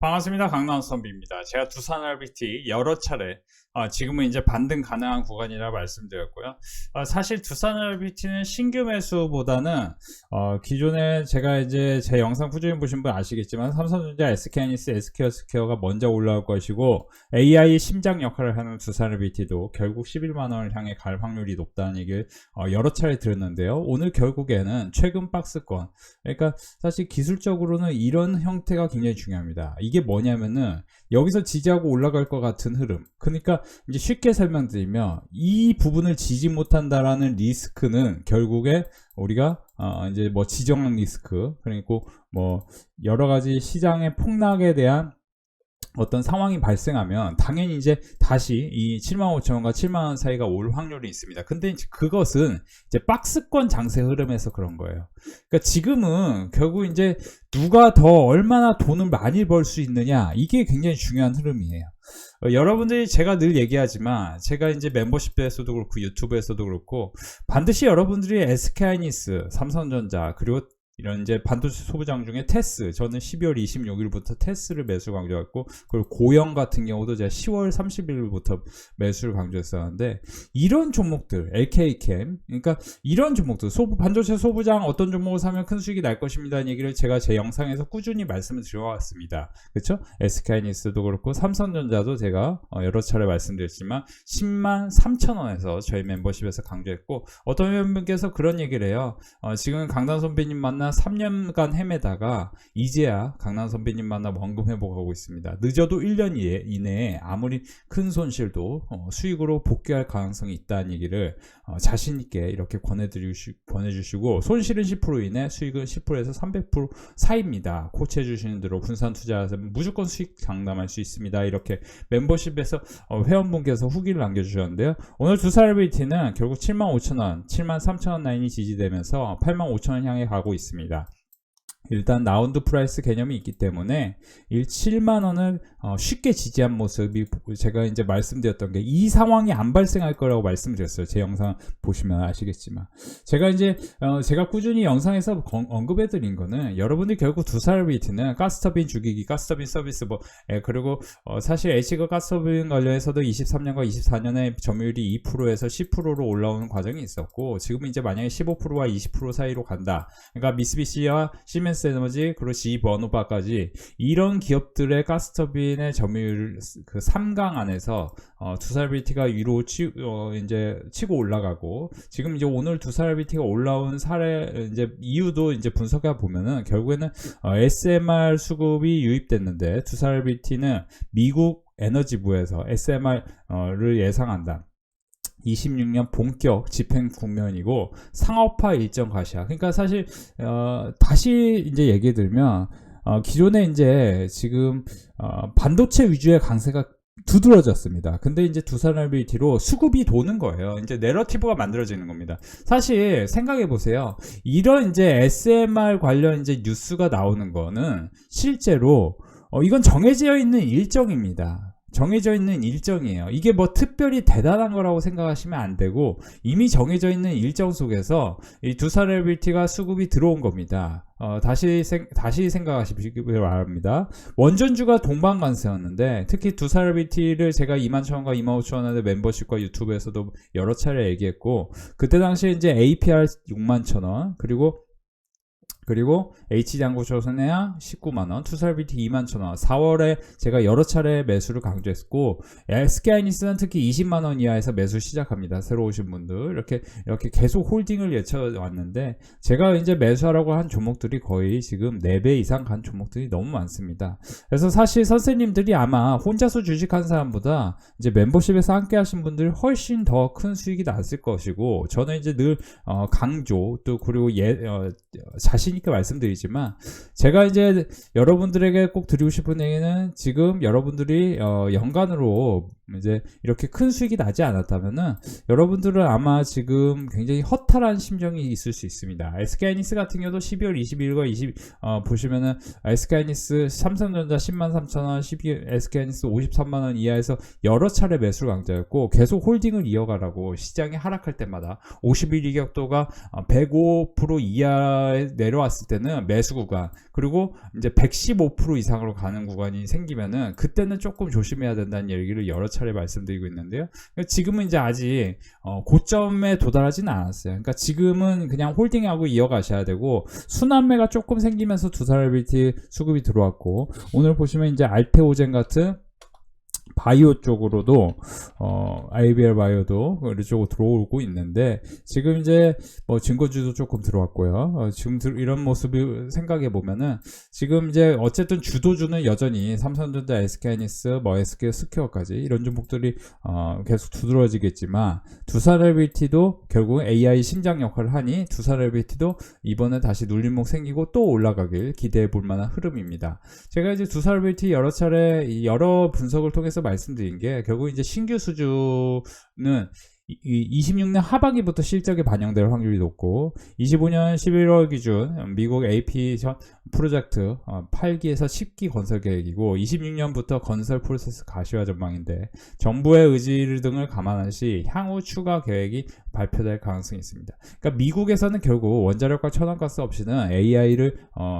반갑습니다. 강남선비입니다. 제가 두산 RBT 여러 차례 지금은 이제 반등 가능한 구간이라 말씀드렸고요. 사실 두산 RBT는 신규 매수보다는 기존에 제가 이제 제 영상 꾸준히 보신 분 아시겠지만 삼성전자, SK하이닉스, SK헬스케어가 먼저 올라올 것이고 AI 심장 역할을 하는 두산 RBT도 결국 11만원을 향해 갈 확률이 높다는 얘기를 여러 차례 들었는데요. 오늘 결국에는 최근 박스권, 그러니까 사실 기술적으로는 이런 형태가 굉장히 중요합니다. 이게 뭐냐면은 여기서 지지하고 올라갈 것 같은 흐름. 그러니까 이제 쉽게 설명드리면 이 부분을 지지 못한다라는 리스크는 결국에 우리가 이제 뭐 지정학 리스크, 그리고 뭐 여러 가지 시장의 폭락에 대한 어떤 상황이 발생하면 당연히 이제 다시 이 75,000원과 7만원 사이가 올 확률이 있습니다. 근데 이제 그것은 이제 박스권 장세 흐름에서 그런 거예요. 그러니까 지금은 결국 이제 누가 더 얼마나 돈을 많이 벌 수 있느냐, 이게 굉장히 중요한 흐름이에요. 여러분들이 제가 늘 얘기하지만 제가 이제 멤버십에서도 그렇고 유튜브에서도 그렇고 반드시 여러분들이 SK하이닉스, 삼성전자, 그리고 이런 이제 반도체 소부장 중에 테스, 저는 12월 26일부터 테스를 매수 강조했고, 그리고 고영 같은 경우도 제가 10월 30일부터 매수를 강조했었는데, 이런 종목들, LK캠, 그러니까 이런 종목들, 반도체 소부장 어떤 종목을 사면 큰 수익이 날 것입니다 얘기를 제가 제 영상에서 꾸준히 말씀을 드려왔습니다. 그렇죠? SK하이닉스도 그렇고 삼성전자도 제가 여러 차례 말씀드렸지만 103,000원에서 저희 멤버십에서 강조했고, 어떤 분께서 그런 얘기를 해요. 지금 강단 선배님 만나 3년간 헤매다가 이제야 강남 선배님 만나 원금 회복하고 있습니다. 늦어도 1년 이내에 아무리 큰 손실도 수익으로 복귀할 가능성이 있다는 얘기를 자신있게 이렇게 권해주시고, 손실은 10%이내 수익은 10%에서 300% 사이입니다. 코치해주시는 대로 분산 투자하면 무조건 수익 장담할 수 있습니다. 이렇게 멤버십에서 회원분께서 후기를 남겨주셨는데요. 오늘 두산 RBT는 결국 75,000원, 73,000원 라인이 지지되면서 85,000원 향해 가고 있습니다. 일단 라운드 프라이스 개념이 있기 때문에 7만원을 쉽게 지지한 모습이, 제가 이제 말씀드렸던 게 이 상황이 안 발생할 거라고 말씀드렸어요. 제 영상 보시면 아시겠지만, 제가 이제 제가 꾸준히 영상에서 언급해 드린 거는, 여러분들이 결국 두산 RBT는 가스터빈 주기기, 가스터빈 서비스 그리고 사실 H가 가스터빈 관련해서도 23년과 24년에 점유율이 2%에서 10%로 올라오는 과정이 있었고, 지금 이제 만약에 15%와 20% 사이로 간다, 그러니까 미쓰비시와 시멘스 에너지, 그리고 지버노바까지 이런 기업들의 가스터빈의 점유율 그 3강 안에서 두산 RBT가 위로 이제 치고 올라가고, 지금 이제 오늘 두산 RBT가 올라온 사례 이제 이유도 이제 분석해 보면은 결국에는 SMR 수급이 유입됐는데, 두산 RBT는 미국 에너지부에서 SMR을 예상한다. 26년 본격 집행 국면이고 상업화 일정 가시야. 그러니까 사실 다시 이제 얘기 들면 기존에 이제 지금 반도체 위주의 강세가 두드러졌습니다. 근데 이제 두산 RBT로 수급이 도는 거예요. 이제 내러티브가 만들어지는 겁니다. 사실 생각해 보세요. 이런 이제 SMR 관련 이제 뉴스가 나오는 거는 실제로 이건 정해져 있는 일정입니다. 정해져 있는 일정이에요. 이게 뭐 특별히 대단한 거라고 생각하시면 안 되고, 이미 정해져 있는 일정 속에서 이 두산 RBT가 수급이 들어온 겁니다. 다시 생각하시기 바랍니다. 원전주가 동반관세였는데, 특히 두산 RBT를 제가 21,000원과 25,000원의 멤버십과 유튜브에서도 여러 차례 얘기했고, 그때 당시에 이제 APR 61,000원, 그리고 H장구조선해야 19만원, 두산 RBT 21,000원, 4월에 제가 여러 차례 매수를 강조했고, SK하이닉스는 특히 20만원 이하에서 매수 시작합니다. 새로 오신 분들 이렇게 계속 홀딩을 예쳐왔는데, 제가 이제 매수하라고 한 종목들이 거의 지금 4배 이상 간 종목들이 너무 많습니다. 그래서 사실 선생님들이 아마 혼자서 주식한 사람보다 이제 멤버십에서 함께 하신 분들이 훨씬 더 큰 수익이 났을 것이고, 저는 이제 늘 강조, 또 그리고 자신 있게 말씀드리지만, 제가 이제 여러분들에게 꼭 드리고 싶은 얘기는, 지금 여러분들이 연간으로 이제 이렇게 큰 수익이 나지 않았다면은 여러분들은 아마 지금 굉장히 허탈한 심정이 있을 수 있습니다. SK하이닉스 같은 경우도 12월 21일과 보시면은 SK하이닉스, 삼성전자 103,000원, SK하이닉스 53만원 이하에서 여러 차례 매수를 강조했고, 계속 홀딩을 이어가라고, 시장이 하락할 때마다 50일 이격도가 105% 이하에 내려와 내려왔을 때는 매수 구간, 그리고 이제 115% 이상으로 가는 구간이 생기면은 그때는 조금 조심해야 된다는 얘기를 여러 차례 말씀드리고 있는데요. 지금은 이제 아직 고점에 도달하지는 않았어요. 그러니까 지금은 그냥 홀딩하고 이어가셔야 되고, 순환매가 조금 생기면서 두산RBT 수급이 들어왔고, 오늘 보시면 이제 알테오젠 같은 바이오 쪽으로도 IBR 바이오도 이쪽으로 들어오고 있는데, 지금 이제 뭐 증거주도 조금 들어왔고요. 지금 이런 모습을 생각해 보면은 지금 이제 어쨌든 주도주는 여전히 삼성전자, SK하이닉스, 뭐 SK 스퀘어까지 이런 종목들이 계속 두드러지겠지만, 두산RBT도 결국 AI 심장 역할을 하니 두산RBT도 이번에 다시 눌림목 생기고 또 올라가길 기대해 볼 만한 흐름입니다. 제가 이제 두산RBT 여러 차례 여러 분석을 통해서 말씀드린 게, 결국 이제 신규 수주는 26년 하반기부터 실적에 반영될 확률이 높고, 25년 11월 기준 미국 AP 프로젝트 8기에서 10기 건설 계획이고, 26년부터 건설 프로세스 가시화 전망인데, 정부의 의지 등을 감안한 시 향후 추가 계획이 발표될 가능성이 있습니다. 그러니까 미국에서는 결국 원자력과 천연가스 없이는 AI를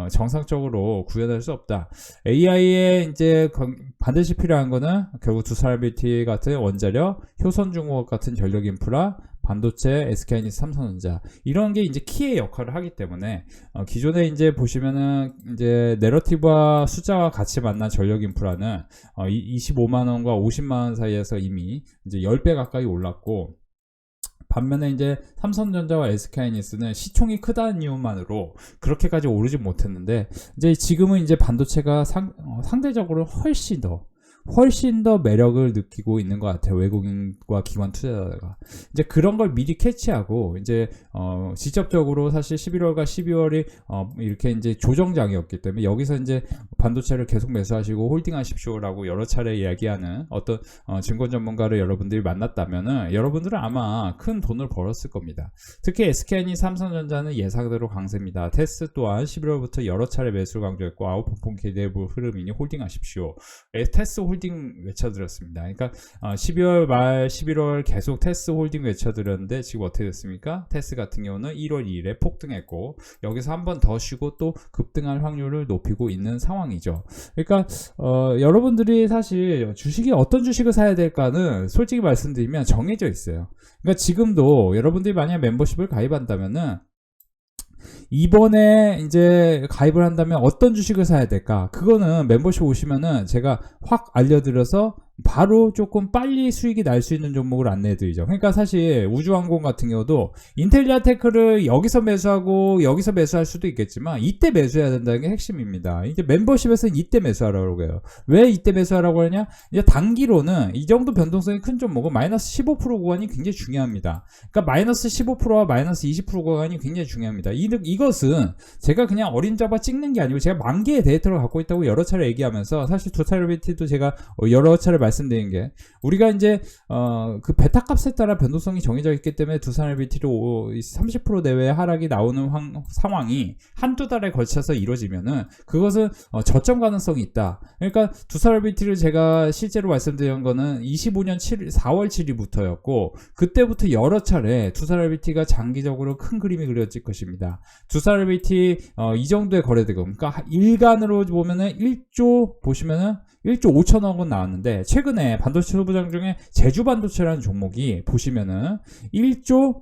정상적으로 구현할 수 없다. AI에 이제 반드시 필요한 거는 결국 두산RBT 같은 원자력, 효선중공업 같은 전력 인프라, 반도체, SK하이닉스, 삼성전자, 이런 게 이제 키의 역할을 하기 때문에 기존에 이제 보시면은 이제 내러티브와 숫자와 같이 만난 전력 인프라는 25만 원과 50만 원 사이에서 이미 이제 10배 가까이 올랐고, 반면에 이제 삼성전자와 SK하이닉스는 시총이 크다는 이유만으로 그렇게까지 오르지 못했는데, 이제 지금은 이제 반도체가 상대적으로 훨씬 더 매력을 느끼고 있는 것 같아요. 외국인과 기관 투자자가 이제 그런 걸 미리 캐치하고, 이제 직접적으로 사실 11월과 12월이 이렇게 이제 조정장이었기 때문에 여기서 이제 반도체를 계속 매수하시고 홀딩하십시오라고 여러 차례 이야기하는 어떤 증권 전문가를 여러분들이 만났다면은 여러분들은 아마 큰 돈을 벌었을 겁니다. 특히 SK하이닉스, 삼성전자는 예상대로 강세입니다. 테스 또한 11월부터 여러 차례 매수를 강조했고, 아웃퍼폼 기대해볼 흐름이니 홀딩하십시오. 테스 홀딩 외쳐드렸습니다. 그러니까 12월 말 11월 계속 테스 홀딩 외쳐드렸는데, 지금 어떻게 됐습니까? 테스 같은 경우는 1월 2일에 폭등했고, 여기서 한 번 더 쉬고 또 급등할 확률을 높이고 있는 상황이죠. 그러니까 여러분들이 사실 주식이 어떤 주식을 사야 될까는 솔직히 말씀드리면 정해져 있어요. 그러니까 지금도 여러분들이 만약 멤버십을 가입한다면은, 이번에 이제 가입을 한다면 어떤 주식을 사야 될까? 그거는 멤버십 오시면은 제가 확 알려드려서 바로 조금 빨리 수익이 날 수 있는 종목을 안내해드리죠. 그러니까 사실 우주항공 같은 경우도 인텔리아테크를 여기서 매수하고 여기서 매수할 수도 있겠지만, 이때 매수해야 된다는 게 핵심입니다. 이제 멤버십에서는 이때 매수하라고 해요. 왜 이때 매수하라고 하냐? 이제 단기로는 이 정도 변동성이 큰 종목은 마이너스 15% 구간이 굉장히 중요합니다. 그러니까 마이너스 15%와 마이너스 20% 구간이 굉장히 중요합니다. 이것은 제가 그냥 어림잡아 찍는 게 아니고, 제가 만 개의 데이터를 갖고 있다고 여러 차례 얘기하면서, 사실 두산RBT도 제가 여러 차례 말씀드린 게, 우리가 이제 그 베타 값에 따라 변동성이 정해져 있기 때문에 두산RBT로 30% 내외의 하락이 나오는 상황이 한두 달에 걸쳐서 이루어지면은 그것은 저점 가능성이 있다. 그러니까 두산RBT를 제가 실제로 말씀드린 거는 25년 4월 7일부터였고, 그때부터 여러 차례 두산RBT가 장기적으로 큰 그림이 그려질 것입니다. 두산RBT 이 정도의 거래대금, 그러니까 일간으로 보면은 1조 보시면은 1조 5천억 원 나왔는데, 최근에 반도체 소부장 중에 제주반도체라는 종목이 보시면은 1조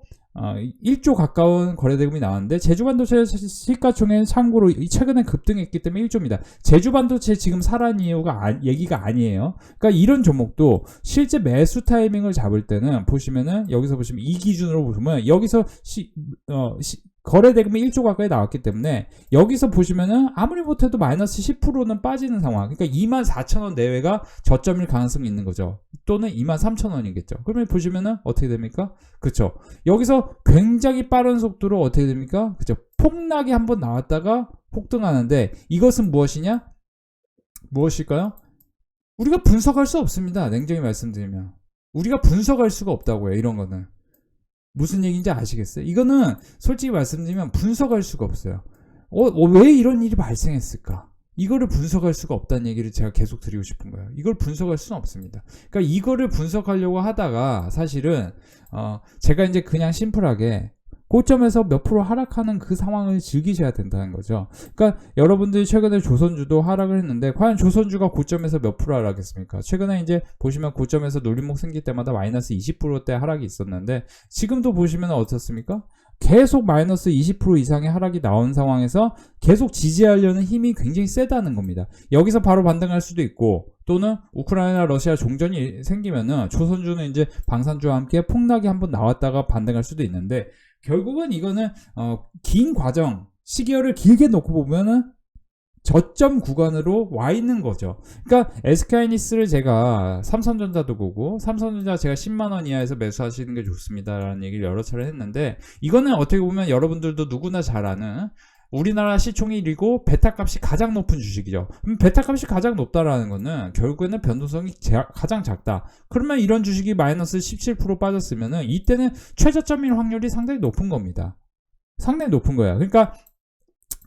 가까운 거래대금이 나왔는데, 제주반도체 시가총액은 참고로 최근에 급등했기 때문에 1조입니다. 제주반도체 지금 사란 이유가 얘기가 아니에요. 그러니까 이런 종목도 실제 매수 타이밍을 잡을 때는 보시면은, 여기서 보시면 이 기준으로 보시면 여기서 거래대금이 1조 가까이 나왔기 때문에, 여기서 보시면은 아무리 못해도 마이너스 10%는 빠지는 상황. 그러니까 24,000원 내외가 저점일 가능성이 있는 거죠. 또는 23,000원이겠죠. 그러면 보시면은 어떻게 됩니까? 그쵸. 여기서 굉장히 빠른 속도로 어떻게 됩니까? 그쵸. 폭락이 한번 나왔다가 폭등하는데, 이것은 무엇이냐? 무엇일까요? 우리가 분석할 수 없습니다. 냉정히 말씀드리면. 우리가 분석할 수가 없다고요. 이런 거는. 무슨 얘기인지 아시겠어요? 이거는 솔직히 말씀드리면 분석할 수가 없어요. 왜 이런 일이 발생했을까? 이거를 분석할 수가 없다는 얘기를 제가 계속 드리고 싶은 거예요. 이걸 분석할 수는 없습니다. 그러니까 이거를 분석하려고 하다가 사실은 제가 이제 그냥 심플하게 고점에서 몇 프로 하락하는 그 상황을 즐기셔야 된다는 거죠. 그러니까 여러분들이 최근에 조선주도 하락을 했는데 과연 조선주가 고점에서 몇 프로 하락했습니까? 최근에 이제 보시면 고점에서 놀림목 생길 때마다 마이너스 20%대 하락이 있었는데 지금도 보시면 어떻습니까? 계속 마이너스 20% 이상의 하락이 나온 상황에서 계속 지지하려는 힘이 굉장히 세다는 겁니다. 여기서 바로 반등할 수도 있고 또는 우크라이나 러시아 종전이 생기면은 조선주는 이제 방산주와 함께 폭락이 한번 나왔다가 반등할 수도 있는데 결국은 이거는 긴 과정 시기열을 길게 놓고 보면은 저점 구간으로 와 있는 거죠. 그러니까 SK하이닉스를 제가 삼성전자도 보고 삼성전자 제가 10만원 이하에서 매수하시는 게 좋습니다 라는 얘기를 여러 차례 했는데 이거는 어떻게 보면 여러분들도 누구나 잘 아는 우리나라 시총이 1위고 베타값이 가장 높은 주식이죠. 그럼 베타값이 가장 높다라는 거는 결국에는 변동성이 가장 작다. 그러면 이런 주식이 마이너스 17% 빠졌으면은 이때는 최저점일 확률이 상당히 높은 겁니다. 상당히 높은 거야. 그러니까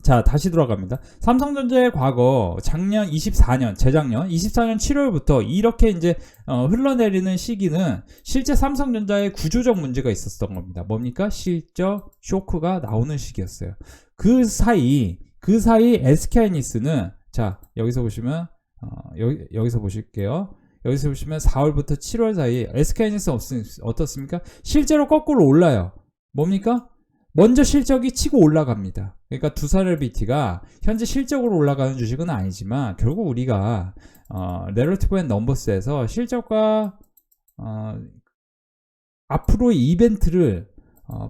자, 다시 돌아갑니다. 삼성전자의 과거 작년 24년, 재작년 24년 7월부터 이렇게 이제 흘러내리는 시기는 실제 삼성전자의 구조적 문제가 있었던 겁니다. 뭡니까? 실적 쇼크가 나오는 시기였어요. 그 사이 SK하이닉스는 자, 여기서 보시면 여기서 보실게요. 여기서 보시면 4월부터 7월 사이 SK하이닉스 어떻습니까? 실제로 거꾸로 올라요. 뭡니까? 먼저 실적이 치고 올라갑니다. 그러니까 두산LBT가 현재 실적으로 올라가는 주식은 아니지만 결국 우리가 relative and numbers에서 실적과 앞으로의 이벤트를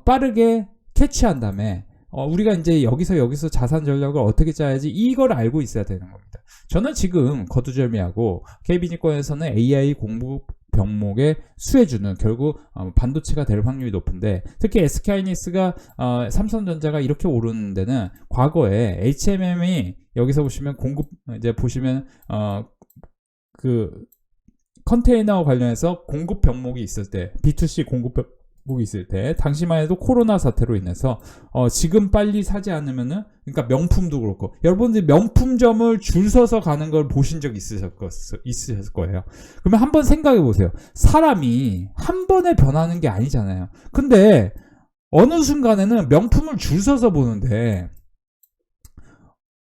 빠르게 캐치한 다음에 우리가 이제 여기서 자산 전략을 어떻게 짜야지 이걸 알고 있어야 되는 겁니다. 저는 지금 거두절미하고 KB증권에서는 AI 공급 병목에 수혜주는 결국 반도체가 될 확률이 높은데 특히 SK하이닉스가 삼성전자가 이렇게 오르는 데는 과거에 HMM이 여기서 보시면 공급 이제 보시면 그 컨테이너 관련해서 공급 병목이 있을 때 B2C 공급 병목이 있을 때 당시만 해도 코로나 사태로 인해서 지금 빨리 사지 않으면은 그러니까 명품도 그렇고 여러분들이 명품점을 줄 서서 가는 걸 보신 적 있으셨을 거예요. 그러면 한번 생각해 보세요. 사람이 한 번에 변하는 게 아니잖아요. 근데 어느 순간에는 명품을 줄 서서 보는데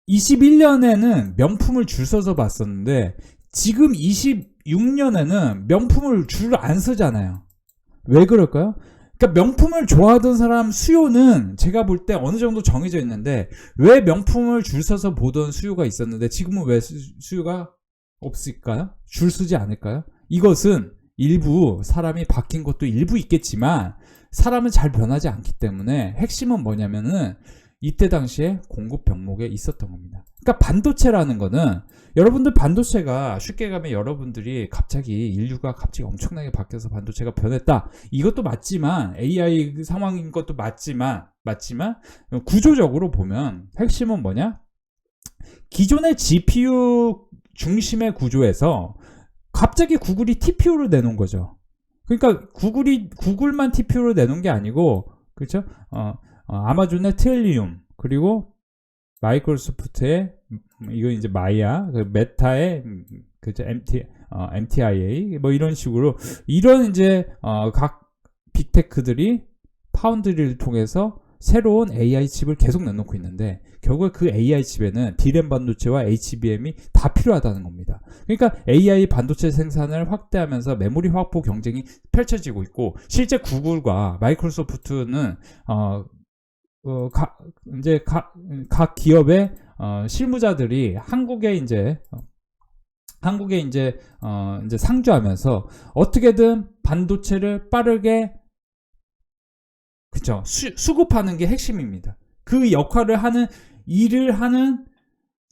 21년에는 명품을 줄 서서 봤었는데 지금 26년에는 명품을 줄 안 서잖아요. 왜 그럴까요? 그러니까 명품을 좋아하던 사람 수요는 제가 볼 때 어느 정도 정해져 있는데 왜 명품을 줄 서서 보던 수요가 있었는데 지금은 왜 수요가 없을까요? 줄 서지 않을까요? 이것은 일부 사람이 바뀐 것도 일부 있겠지만 사람은 잘 변하지 않기 때문에 핵심은 뭐냐면은 이때 당시에 공급 병목에 있었던 겁니다. 그러니까 반도체라는 거는 여러분들 반도체가 쉽게 가면 여러분들이 갑자기 인류가 갑자기 엄청나게 바뀌어서 반도체가 변했다. 이것도 맞지만 AI 상황인 것도 맞지만 구조적으로 보면 핵심은 뭐냐? 기존의 GPU 중심의 구조에서 갑자기 구글이 TPU를 내놓은 거죠. 그러니까 구글만 TPU를 내놓은 게 아니고 그렇죠? 아마존의 트릴리움 그리고 마이크로소프트의 이거 이제 마이아, 메타의 그죠 MTIA 뭐 이런 식으로 이런 이제 각 빅테크들이 파운드리를 통해서 새로운 AI 칩을 계속 내놓고 있는데 결국 그 AI 칩에는 D램 반도체와 HBM이 다 필요하다는 겁니다. 그러니까 AI 반도체 생산을 확대하면서 메모리 확보 경쟁이 펼쳐지고 있고 실제 구글과 마이크로소프트는 각 기업의 실무자들이 한국에 이제 상주하면서 어떻게든 반도체를 빠르게 그쵸 수급하는 게 핵심입니다. 그 역할을 하는 일을 하는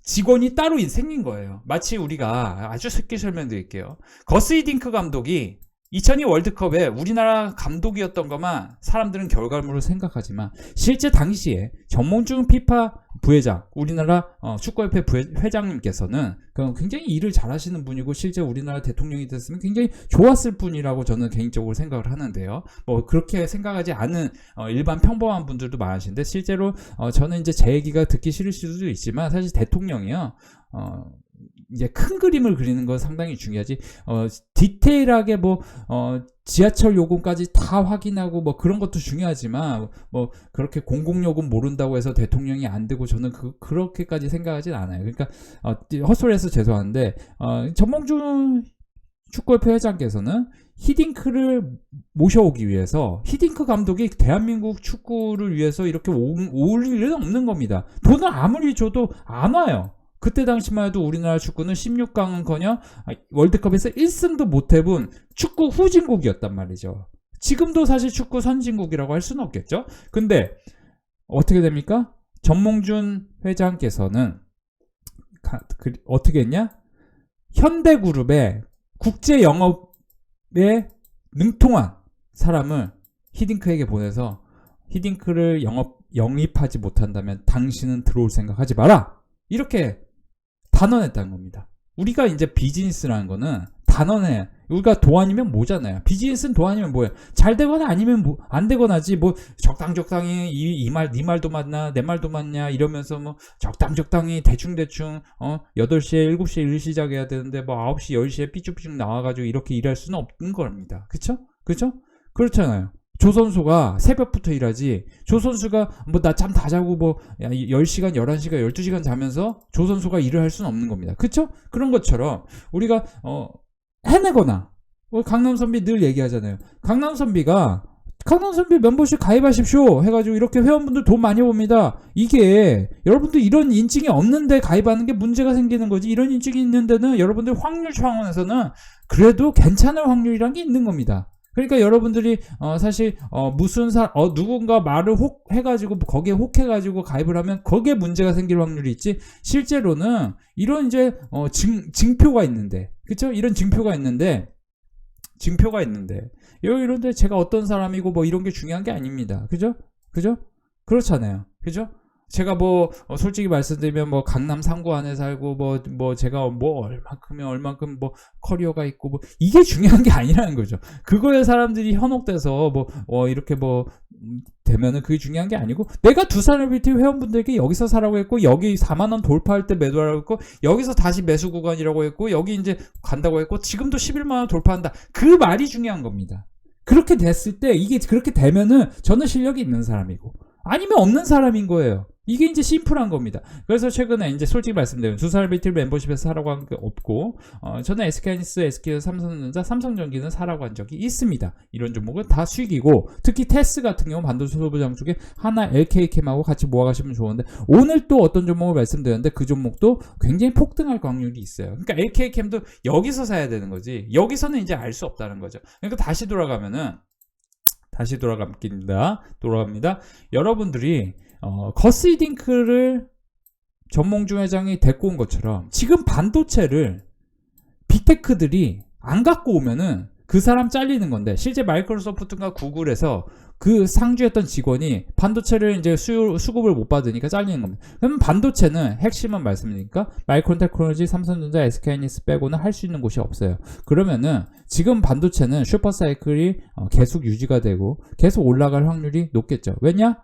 직원이 따로 생긴 거예요. 마치 우리가 아주 쉽게 설명드릴게요. 거스 히딩크 감독이 2002 월드컵에 우리나라 감독이었던 것만 사람들은 결과물로 생각하지만 실제 당시에 정몽준 피파 부회장, 우리나라 축구협회 회장님께서는 굉장히 일을 잘하시는 분이고 실제 우리나라 대통령이 됐으면 굉장히 좋았을 분이라고 저는 개인적으로 생각을 하는데요. 뭐 그렇게 생각하지 않은 일반 평범한 분들도 많으신데 실제로 저는 이제 제 얘기가 듣기 싫을 수도 있지만 사실 대통령이요. 이제 큰 그림을 그리는 건 상당히 중요하지. 디테일하게 지하철 요금까지 다 확인하고 뭐 그런 것도 중요하지만 뭐 그렇게 공공요금 모른다고 해서 대통령이 안 되고 저는 그렇게까지 생각하진 않아요. 그러니까 헛소리해서 죄송한데 전몽준 축구협회 회장께서는 히딩크를 모셔오기 위해서 히딩크 감독이 대한민국 축구를 위해서 이렇게 올 일은 없는 겁니다. 돈을 아무리 줘도 안 와요. 그때 당시만 해도 우리나라 축구는 16강은커녕 월드컵에서 1승도 못 해본 축구 후진국이었단 말이죠. 지금도 사실 축구 선진국이라고 할 수는 없겠죠. 근데 어떻게 됩니까? 전몽준 회장께서는 어떻게 했냐? 현대그룹의 국제 영업에 능통한 사람을 히딩크에게 보내서 히딩크를 영입하지 못한다면 당신은 들어올 생각하지 마라. 이렇게 단언했다는 겁니다. 우리가 이제 비즈니스라는 거는 단언해. 우리가 도안이면 뭐잖아요. 비즈니스는 도안이면 뭐예요? 잘 되거나 아니면 안 되거나지. 뭐 적당히 네 말도 맞나 내 말도 맞냐 이러면서 뭐 적당히 대충 8시에 7시에 일 시작해야 되는데 뭐 9시 10시에 삐쭉삐쭉 나와가지고 이렇게 일할 수는 없는 겁니다. 그쵸? 그렇잖아요. 조선소가 새벽부터 일하지. 조선소가 뭐 나 잠 다 자고 뭐 10시간, 11시간, 12시간 자면서 조선소가 일을 할 수는 없는 겁니다. 그쵸? 그런 것처럼 우리가 해내거나 강남선비 늘 얘기하잖아요. 강남선비 멤버십 가입하십시오 해가지고 이렇게 회원분들 돈 많이 봅니다. 이게 여러분들 이런 인증이 없는데 가입하는 게 문제가 생기는 거지. 이런 인증이 있는 데는 여러분들 확률 차원에서는 그래도 괜찮을 확률이란 게 있는 겁니다. 그러니까 여러분들이 사실 누군가 말을 혹 해가지고 거기에 혹해가지고 가입을 하면 거기에 문제가 생길 확률이 있지. 실제로는 이런 이제 증표가 있는데, 그렇죠? 이런 증표가 있는데 이런데 제가 어떤 사람이고 뭐 이런 게 중요한 게 아닙니다. 그죠? 그렇잖아요. 그죠? 제가 솔직히 말씀드리면 강남 상구 안에 살고 제가 얼만큼 커리어가 있고 이게 중요한 게 아니라는 거죠. 그거에 사람들이 현혹돼서 이렇게 되면은 그게 중요한 게 아니고, 내가 두산LBT 회원분들에게 여기서 사라고 했고, 여기 4만원 돌파할 때 매도하라고 했고, 여기서 다시 매수 구간이라고 했고, 여기 이제 간다고 했고, 지금도 11만원 돌파한다. 그 말이 중요한 겁니다. 그렇게 됐을 때, 이게 그렇게 되면은 저는 실력이 있는 사람이고, 아니면 없는 사람인 거예요. 이게 이제 심플한 겁니다. 그래서 최근에 이제 솔직히 말씀드리면 두산LBT 멤버십에서 사라고 한 게 없고, 저는 SK하이닉스, SK 삼성전자, 삼성전기는 사라고 한 적이 있습니다. 이런 종목은 다 수익이고, 특히 테스 같은 경우 반도체 소부장 쪽에 하나 LK캠하고 같이 모아가시면 좋은데, 오늘 또 어떤 종목을 말씀드렸는데 그 종목도 굉장히 폭등할 확률이 있어요. 그러니까 LK캠도 여기서 사야 되는 거지, 여기서는 이제 알 수 없다는 거죠. 그러니까 다시 돌아갑니다. 여러분들이 거스 히딩크를 전몽준 회장이 데리고 온 것처럼 지금 반도체를 빅테크들이 안 갖고 오면은 그 사람 잘리는 건데, 실제 마이크로소프트가 구글에서 그 상주했던 직원이 반도체를 이제 수급을 못 받으니까 잘리는 겁니다. 그러면 반도체는 핵심은 말씀드리니까 마이크론 테크놀로지, 삼성전자, SK하이닉스 빼고는 할 수 있는 곳이 없어요. 그러면은 지금 반도체는 슈퍼사이클이 계속 유지가 되고 계속 올라갈 확률이 높겠죠. 왜냐?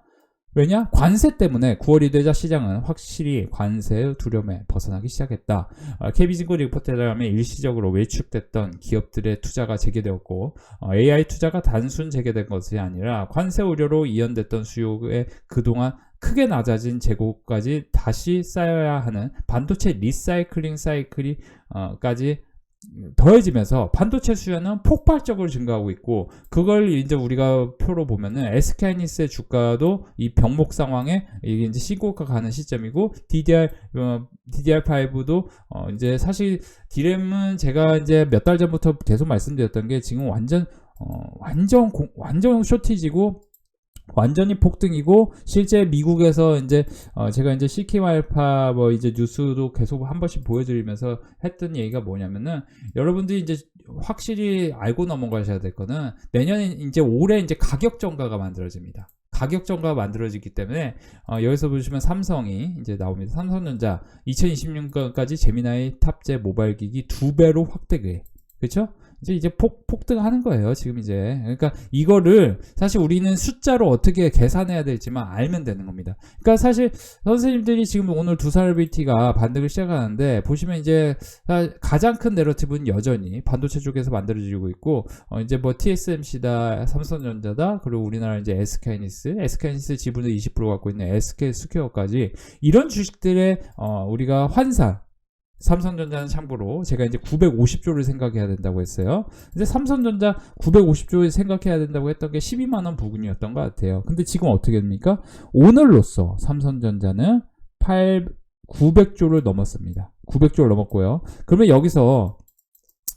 관세 때문에 9월이 되자 시장은 확실히 관세의 두려움에 벗어나기 시작했다. KB증권 리포트에 따르면 일시적으로 외축됐던 기업들의 투자가 재개되었고, AI 투자가 단순 재개된 것이 아니라 관세 우려로 이연됐던 수요에 그동안 크게 낮아진 재고까지 다시 쌓여야 하는 반도체 리사이클링 사이클이 까지 더해지면서 반도체 수요는 폭발적으로 증가하고 있고, 그걸 이제 우리가 표로 보면은 SK하이닉스의 주가도 이 병목 상황에 이게 이제 시고가 가는 시점이고, DDR5도 이제 사실 D램은 제가 이제 몇 달 전부터 계속 말씀드렸던 게 지금 완전 쇼티지고 완전히 폭등이고, 실제 미국에서 이제 제가 이제 CK알파 이제 뉴스도 계속 한 번씩 보여드리면서 했던 얘기가 뭐냐면은, 여러분들이 이제 확실히 알고 넘어가셔야 될 거는 내년에 이제 올해 이제 가격 정가가 만들어집니다. 가격 정가가 만들어지기 때문에 여기서 보시면 삼성이 이제 나옵니다. 삼성전자 2026년까지 제미나이 탑재 모바일 기기 2배로 확대해. 그렇죠? 이제 폭등하는 거예요. 지금 이제. 그러니까 이거를 사실 우리는 숫자로 어떻게 계산해야 될지만 알면 되는 겁니다. 그러니까 사실 선생님들이 지금 오늘 두산RBT가 반등을 시작하는데 보시면 이제 가장 큰 내러티브는 여전히 반도체 쪽에서 만들어지고 있고 이제 뭐 TSMC다, 삼성전자다, 그리고 우리나라 이제 SK하이닉스 지분을 20% 갖고 있는 SK스퀘어까지 이런 주식들의 우리가 환산 삼성전자는 참고로 제가 이제 950조를 생각해야 된다고 했어요. 근데 삼성전자 950조를 생각해야 된다고 했던 게 12만원 부근이었던 것 같아요. 근데 지금 어떻게 됩니까? 오늘로써 삼성전자는 900조를 넘었습니다. 900조를 넘었고요. 그러면 여기서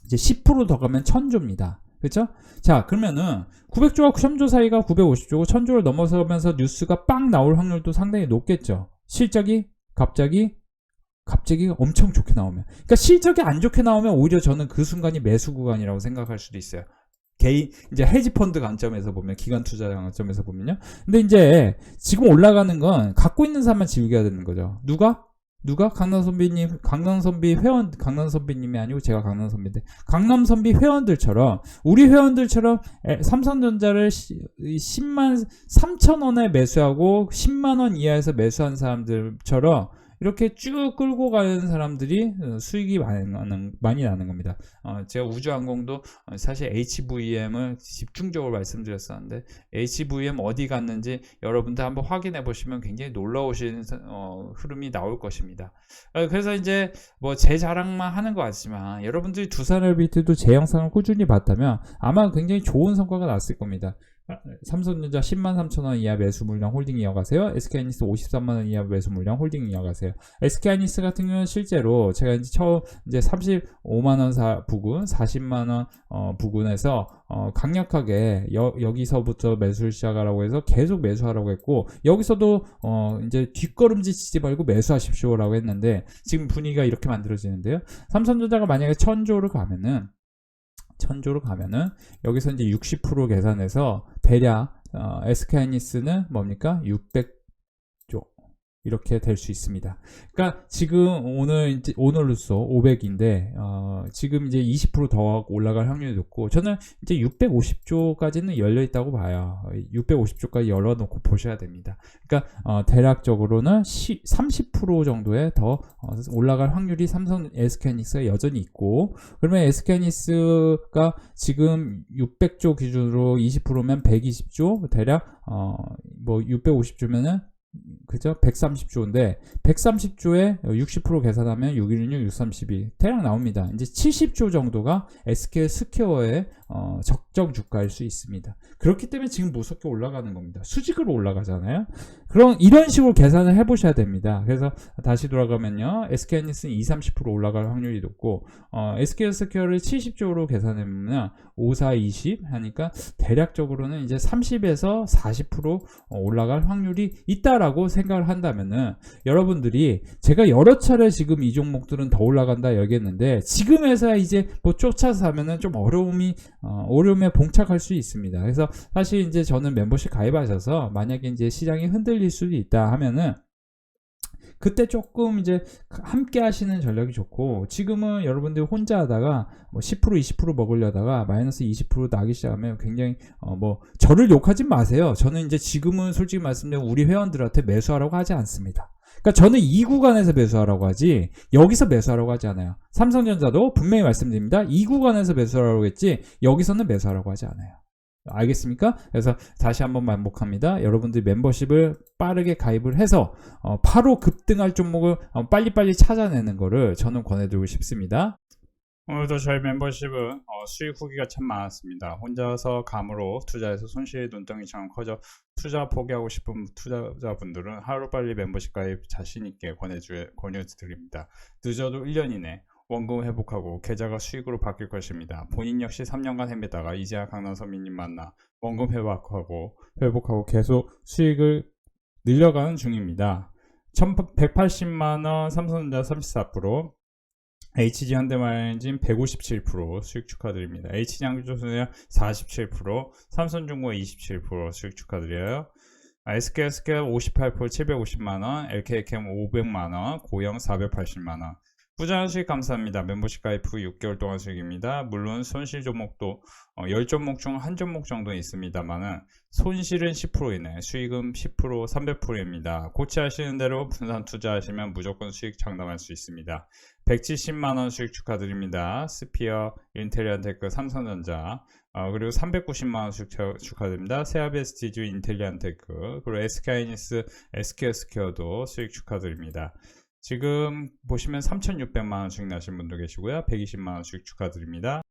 이제 10% 더 가면 1000조입니다. 그렇죠? 자, 그러면은 900조와 1000조 사이가 950조고 1000조를 넘어서면서 뉴스가 빵 나올 확률도 상당히 높겠죠. 실적이 갑자기 엄청 좋게 나오면, 그러니까 실적이 안 좋게 나오면 오히려 저는 그 순간이 매수 구간이라고 생각할 수도 있어요. 개인 이제 헤지펀드 관점에서 보면, 기관 투자 관점에서 보면요. 근데 이제 지금 올라가는 건 갖고 있는 사람만 즐겨야 되는 거죠. 누가 강남선비 회원, 강남선비님이 아니고 제가 강남선비인데, 강남선비 회원들처럼, 우리 회원들처럼 삼성전자를 10만 3천원에 매수하고 10만원 이하에서 매수한 사람들처럼 이렇게 쭉 끌고 가는 사람들이 수익이 많이 나는 겁니다. 제가 우주항공도 사실 HVM을 집중적으로 말씀드렸었는데, HVM 어디 갔는지 여러분들 한번 확인해 보시면 굉장히 놀라우신 흐름이 나올 것입니다. 그래서 이제 뭐 제 자랑만 하는 것 같지만 여러분들이 두산RBT도 제 영상을 꾸준히 봤다면 아마 굉장히 좋은 성과가 났을 겁니다. 삼성전자 10만 3천원 이하 매수 물량 홀딩 이어가세요. SK하이닉스 53만원 이하 매수 물량 홀딩 이어가세요. SK하이닉스 같은 경우는 실제로 제가 이제 처음 이제 35만원 부근, 40만원 부근에서 강력하게 여기서부터 매수를 시작하라고 해서 계속 매수하라고 했고, 여기서도 이제 뒷걸음질 치지 말고 매수하십시오라고 했는데 지금 분위기가 이렇게 만들어지는데요. 삼성전자가 만약에 1000조를 가면은 여기서 이제 60% 계산해서 대략 SK하이닉스는 뭡니까? 600조 이렇게 될 수 있습니다. 그러니까 지금 오늘로써 500인데 지금 이제 20% 더 올라갈 확률이 높고, 저는 이제 650조까지는 열려 있다고 봐요. 650조까지 열어놓고 보셔야 됩니다. 그러니까 대략적으로는 30% 정도의 더 올라갈 확률이 삼성 SK하이닉스가 여전히 있고, 그러면 SK하이닉스가 지금 600조 기준으로 20%면 120조, 대략 뭐 650조면은 그죠? 130조인데 130조에 60% 계산하면 616, 632 대략 나옵니다. 이제 70조 정도가 SK스퀘어의 적정 주가일 수 있습니다. 그렇기 때문에 지금 무섭게 올라가는 겁니다. 수직으로 올라가잖아요. 그럼 이런 식으로 계산을 해보셔야 됩니다. 그래서 다시 돌아가면요, SK하이닉스는 20-30% 올라갈 확률이 높고 SK스퀘어를 70조로 계산해보면 5, 4, 20 하니까 대략적으로는 이제 30에서 40% 올라갈 확률이 있다라고 생각을 한다면은, 여러분들이 제가 여러 차례 지금 이 종목들은 더 올라간다 얘기했는데 지금에서야 이제 뭐 쫓아서 하면은 좀 어려움에 봉착할 수 있습니다. 그래서 사실 이제 저는 멤버십 가입하셔서 만약에 이제 시장이 흔들릴 수도 있다 하면은 그때 조금 이제 함께 하시는 전략이 좋고, 지금은 여러분들이 혼자 하다가 뭐 10% 20% 먹으려다가 마이너스 20% 나기 시작하면 굉장히 뭐 저를 욕하지 마세요. 저는 이제 지금은 솔직히 말씀드리면 우리 회원들한테 매수하라고 하지 않습니다. 그러니까 저는 이 구간에서 매수하라고 하지 여기서 매수하라고 하지 않아요. 삼성전자도 분명히 말씀드립니다. 이 구간에서 매수하라고 했지 여기서는 매수하라고 하지 않아요. 알겠습니까? 그래서 다시 한번 반복합니다. 여러분들이 멤버십을 빠르게 가입을 해서 바로 급등할 종목을 빨리빨리 찾아내는 거를 저는 권해드리고 싶습니다. 오늘도 저희 멤버십은 수익 후기가 참 많았습니다. 혼자서 감으로 투자해서 손실의 눈덩이처럼 커져 투자 포기하고 싶은 투자자분들은 하루빨리 멤버십 가입 자신있게 권유드립니다. 늦어도 1년 이내 원금 회복하고 계좌가 수익으로 바뀔 것입니다. 본인 역시 3년간 헤매다가 이제야 강남선비님 만나 원금 회복하고 계속 수익을 늘려가는 중입니다. 180만원 삼성전자 34%, HG현대마이너진 157% 수익 축하드립니다. HG항공조선해양 47%, 삼성중공업 27% 수익 축하드려요. SK스퀘어 58% 750만원, LK캠 500만원, 고영 480만원. 꾸준한 수익 감사합니다. membership 가입 후 6개월 동안 수익입니다. 물론 손실 종목도 10종목 중 1종목 정도 있습니다만은 손실은 10%이네, 수익은 10%, 300%입니다. 고치하시는 대로 분산 투자하시면 무조건 수익 장담할 수 있습니다. 170만원 수익 축하드립니다. 스피어, 인텔리안테크, 삼성전자, 그리고 390만원 수익 축하드립니다. 세아베스티즈, 인텔리안테크, 그리고 SK하이닉스, SK스퀘어도 수익 축하드립니다. 지금 보시면 3,600만원 수익 나신 분도 계시고요. 120만원 수익 축하드립니다.